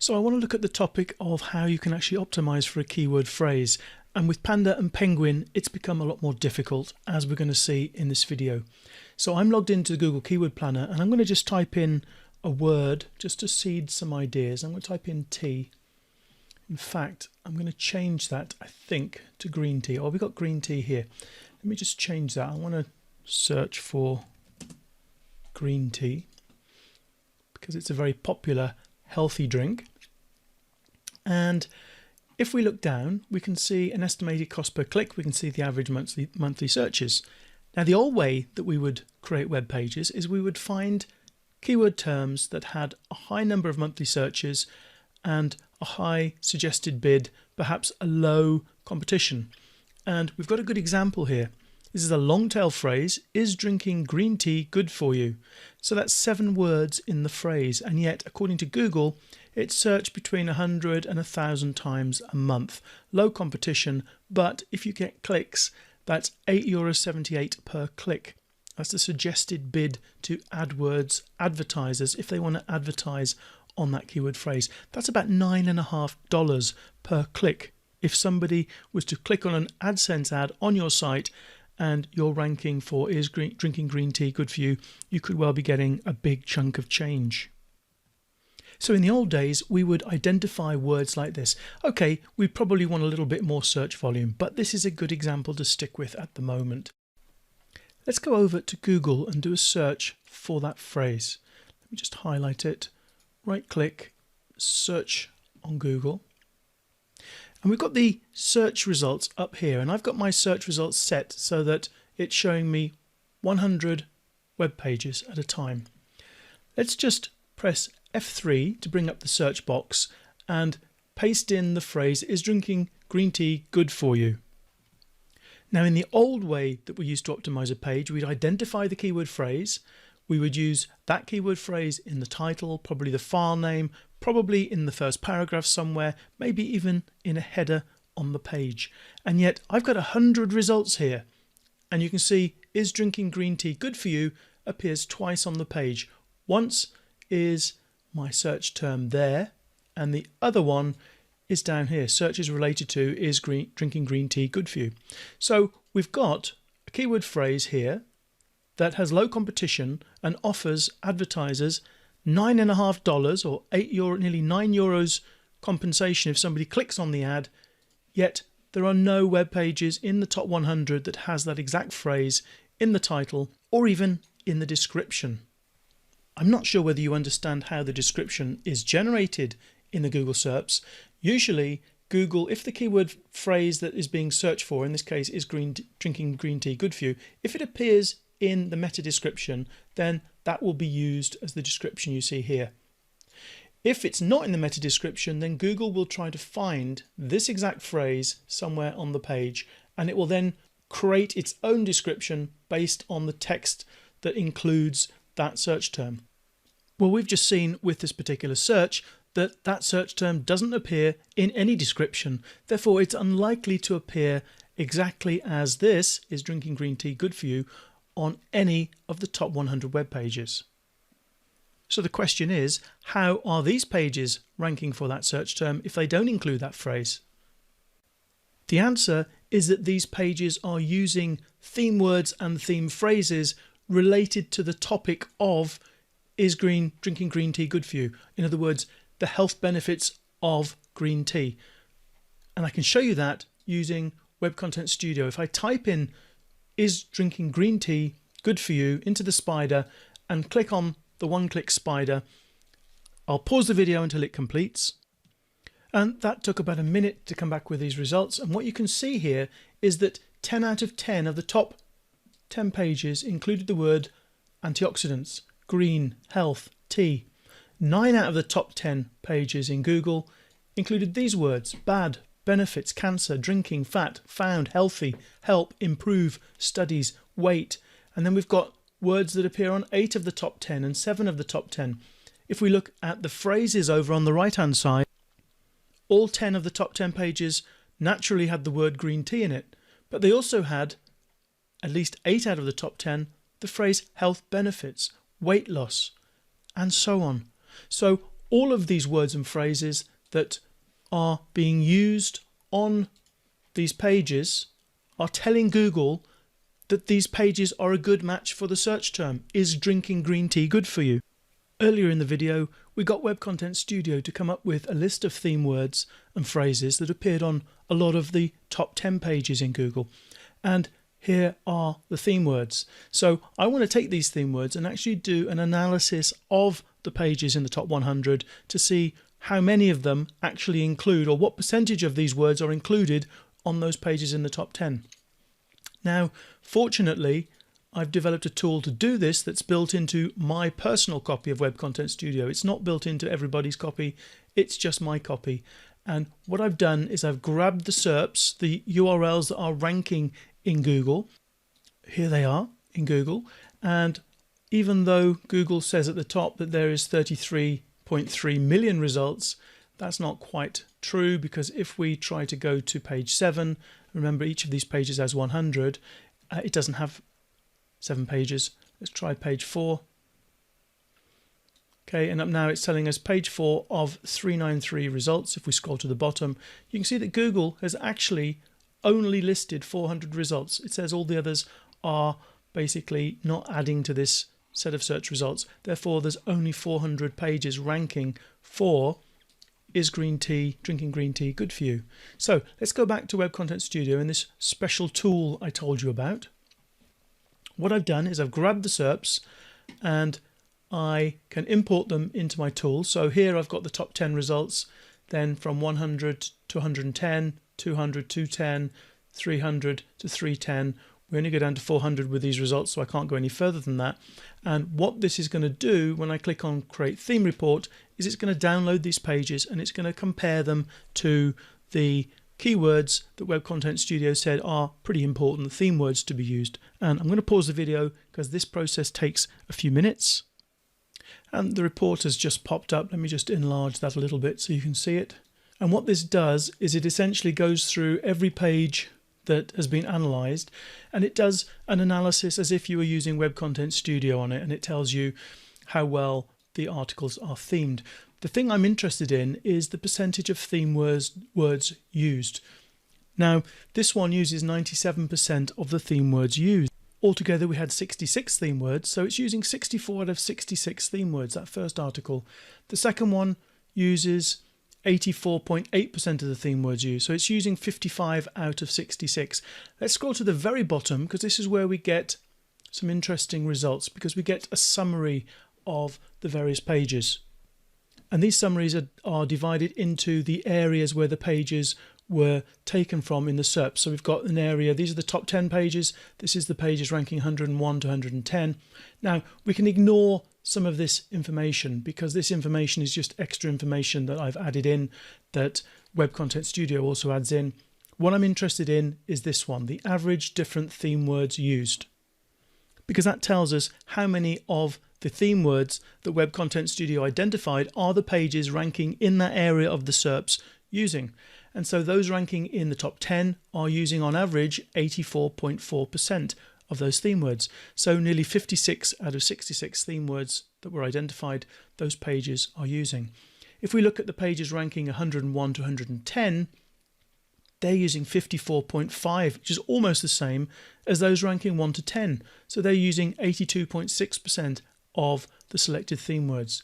So I want to look at the topic of how you can actually optimize for a keyword phrase. And with Panda and Penguin, it's become a lot more difficult, as we're going to see in this video. So I'm logged into the Google Keyword Planner, and I'm going to just type in a word just to seed some ideas. I'm going to type in tea. In fact, I'm going to change that, I think, to green tea. Oh, we've got green tea here. Let me just change that. I want to search for green tea because it's a very popular, healthy drink. And if we look down, we can see an estimated cost per click. We can see the average monthly searches. Now, the old way that we would create web pages is we would find keyword terms that had a high number of monthly searches and a high suggested bid, perhaps a low competition. And we've got a good example here. This is a long tail phrase, is drinking green tea good for you? So that's 7 words in the phrase, and yet according to Google, it's searched between 100 and 1,000 times a month. Low competition, but if you get clicks, that's €8.78 per click. That's the suggested bid to AdWords advertisers if they want to advertise on that keyword phrase. That's about $9.50 per click. If somebody was to click on an AdSense ad on your site and you're ranking for is drinking green tea good for you, you could well be getting a big chunk of change. So in the old days, we would identify words like this. Okay, we probably want a little bit more search volume, but this is a good example to stick with at the moment. Let's go over to Google and do a search for that phrase. Let me just highlight it, right click, search on Google. And we've got the search results up here, and I've got my search results set so that it's showing me 100 web pages at a time. Let's just press F3 to bring up the search box and paste in the phrase, is drinking green tea good for you? Now, in the old way that we used to optimize a page, we'd identify the keyword phrase. We would use that keyword phrase in the title, probably the file name, probably in the first paragraph somewhere, maybe even in a header on the page. And yet I've got 100 results here. And you can see, is drinking green tea good for you appears twice on the page. Once is my search term there, and the other one is down here. Search is related to, is drinking green tea good for you? So we've got a keyword phrase here that has low competition and offers advertisers $9.50 or €8, nearly €9 compensation if somebody clicks on the ad, yet there are no web pages in the top 100 that has that exact phrase in the title or even in the description. I'm not sure whether you understand how the description is generated in the Google SERPs. Usually Google, if the keyword phrase that is being searched for, in this case is drinking green tea good for you, if it appears in the meta description, then that will be used as the description you see here. If it's not in the meta description, then Google will try to find this exact phrase somewhere on the page, and it will then create its own description based on the text that includes that search term. Well, we've just seen with this particular search that that search term doesn't appear in any description. Therefore, it's unlikely to appear exactly as this, is drinking green tea good for you, on any of the top 100 web pages. So the question is, how are these pages ranking for that search term if they don't include that phrase? The answer is that these pages are using theme words and theme phrases related to the topic of, is drinking green tea good for you? In other words, the health benefits of green tea. And I can show you that using Web Content Studio. If I type in, is drinking green tea good for you, into the spider and click on the one-click spider, I'll pause the video until it completes. And that took about a minute to come back with these results. And what you can see here is that 10 out of 10 of the top 10 pages included the word antioxidants, green, health, tea. 9 out of the top 10 pages in Google included these words: bad, benefits, cancer, drinking, fat, found, healthy, help, improve, studies, weight. And then we've got words that appear on 8 of the top 10 and 7 of the top 10. If we look at the phrases over on the right hand side, all 10 of the top 10 pages naturally had the word green tea in it, but they also had, at least 8 out of the top 10, the phrase health benefits, weight loss, and so on. So all of these words and phrases that are being used on these pages are telling Google that these pages are a good match for the search term. Is drinking green tea good for you? Earlier in the video, we got Web Content Studio to come up with a list of theme words and phrases that appeared on a lot of the top 10 pages in Google. And here are the theme words. So I want to take these theme words and actually do an analysis of the pages in the top 100 to see how many of them actually include, or what percentage of these words are included on those pages in the top 10. Now, fortunately, I've developed a tool to do this that's built into my personal copy of Web Content Studio. It's not built into everybody's copy, it's just my copy. And what I've done is I've grabbed the SERPs, the URLs that are ranking in Google. Here they are in Google. And even though Google says at the top that there is 33.3 million results, that's not quite true, because if we try to go to page 7, remember each of these pages has 100, it doesn't have 7 pages. Let's try page 4. Okay, and up now it's telling us page 4 of 393 results. If we scroll to the bottom, you can see that Google has actually only listed 400 results. It says all the others are basically not adding to this set of search results. Therefore, there's only 400 pages ranking for is drinking green tea good for you? So let's go back to Web Content Studio and this special tool I told you about. What I've done is I've grabbed the SERPs and I can import them into my tool. So here I've got the top 10 results, then from 100 to 110, 200, 210, 300 to 310. We only go down to 400 with these results, so I can't go any further than that. And what this is going to do when I click on Create Theme Report is it's going to download these pages and it's going to compare them to the keywords that Web Content Studio said are pretty important, the theme words to be used. And I'm going to pause the video because this process takes a few minutes. And the report has just popped up. Let me just enlarge that a little bit so you can see it. And what this does is it essentially goes through every page that has been analyzed, and it does an analysis as if you were using Web Content Studio on it, and it tells you how well the articles are themed. The thing I'm interested in is the percentage of theme words used. Now, this one uses 97% of the theme words used. Altogether, we had 66 theme words, so it's using 64 out of 66 theme words, that first article. The second one uses 84.8% of the theme words used, so it's using 55 out of 66. Let's scroll to the very bottom, because this is where we get some interesting results, because we get a summary of the various pages. And these summaries are divided into the areas where the pages were taken from in the SERP. So we've got an area, these are the top 10 pages, this is the pages ranking 101 to 110. Now, we can ignore some of this information because this information is just extra information that I've added in that Web Content Studio also adds in. What I'm interested in is this one, the average different theme words used, because that tells us how many of the theme words that Web Content Studio identified are the pages ranking in that area of the SERPs using. And so those ranking in the top 10 are using on average 84.4% of those theme words. So nearly 56 out of 66 theme words that were identified, those pages are using. If we look at the pages ranking 101 to 110, they're using 54.5, which is almost the same as those ranking 1 to 10. So they're using 82.6% of the selected theme words.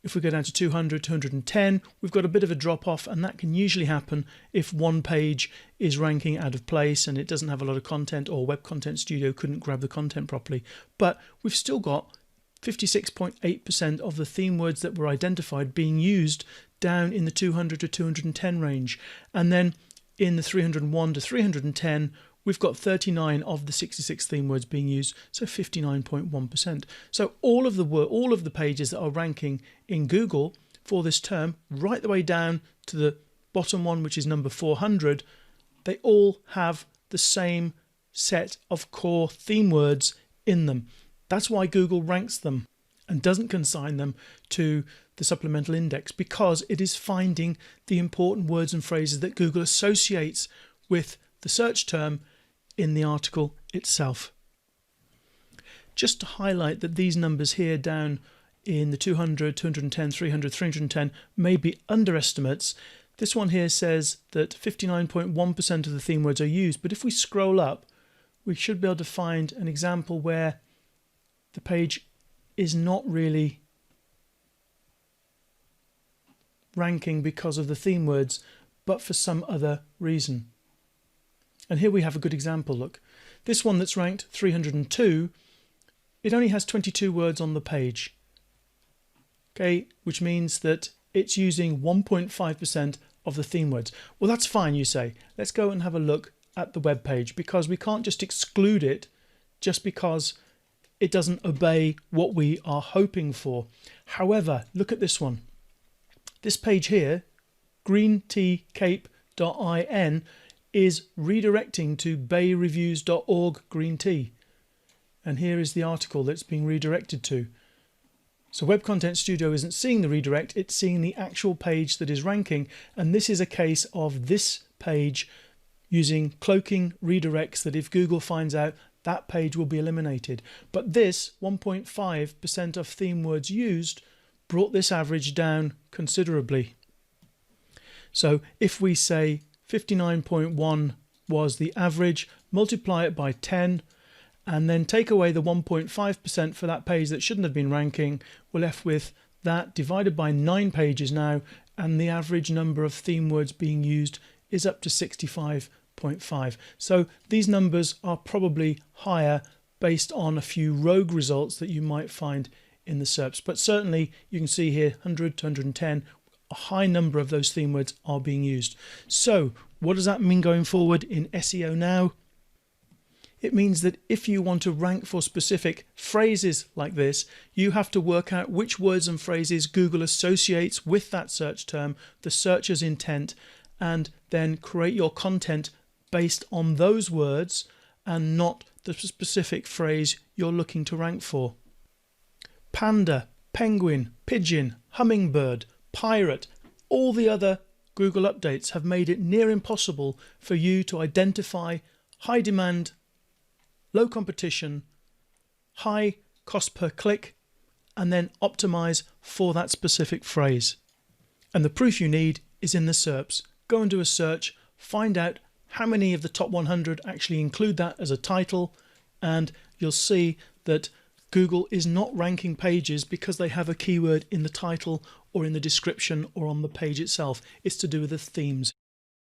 If we go down to 200, 210, we've got a bit of a drop off, and that can usually happen if one page is ranking out of place and it doesn't have a lot of content, or Web Content Studio couldn't grab the content properly. But we've still got 56.8% of the theme words that were identified being used down in the 200 to 210 range. And then in the 301 to 310, we've got 39 of the 66 theme words being used, so 59.1%. So all of the pages that are ranking in Google for this term, right the way down to the bottom one, which is number 400, they all have the same set of core theme words in them. That's why Google ranks them and doesn't consign them to the supplemental index, because it is finding the important words and phrases that Google associates with the search term in the article itself. Just to highlight that these numbers here down in the 200, 210, 300, 310 may be underestimates. This one here says that 59.1% of the theme words are used, but if we scroll up, we should be able to find an example where the page is not really ranking because of the theme words, but for some other reason. And here we have a good example. Look, this one that's ranked 302, it only has 22 words on the page. Okay, which means that it's using 1.5% of the theme words. Well, that's fine, you say. Let's go and have a look at the web page, because we can't just exclude it just because it doesn't obey what we are hoping for. However, look at this one. This page here, greenteacape.in, is redirecting to bayreviews.org green tea. And here is the article that's being redirected to. So Web Content Studio isn't seeing the redirect, it's seeing the actual page that is ranking. And this is a case of this page using cloaking redirects that if Google finds out, that page will be eliminated. But this 1.5% of theme words used brought this average down considerably. So if we say 59.1 was the average, multiply it by 10, and then take away the 1.5% for that page that shouldn't have been ranking, we're left with that divided by 9 pages now, and the average number of theme words being used is up to 65.5. So these numbers are probably higher based on a few rogue results that you might find in the SERPs. But certainly you can see here 100 to 110, a high number of those theme words are being used. So what does that mean going forward in SEO now? It means that if you want to rank for specific phrases like this, you have to work out which words and phrases Google associates with that search term, the searcher's intent, and then create your content based on those words and not the specific phrase you're looking to rank for. Panda, penguin, pigeon, hummingbird, pirate, all the other Google updates have made it near impossible for you to identify high demand, low competition, high cost per click, and then optimize for that specific phrase. And the proof you need is in the SERPs. Go and do a search, find out how many of the top 100 actually include that as a title, and you'll see that Google is not ranking pages because they have a keyword in the title or in the description or on the page itself. It's to do with the themes.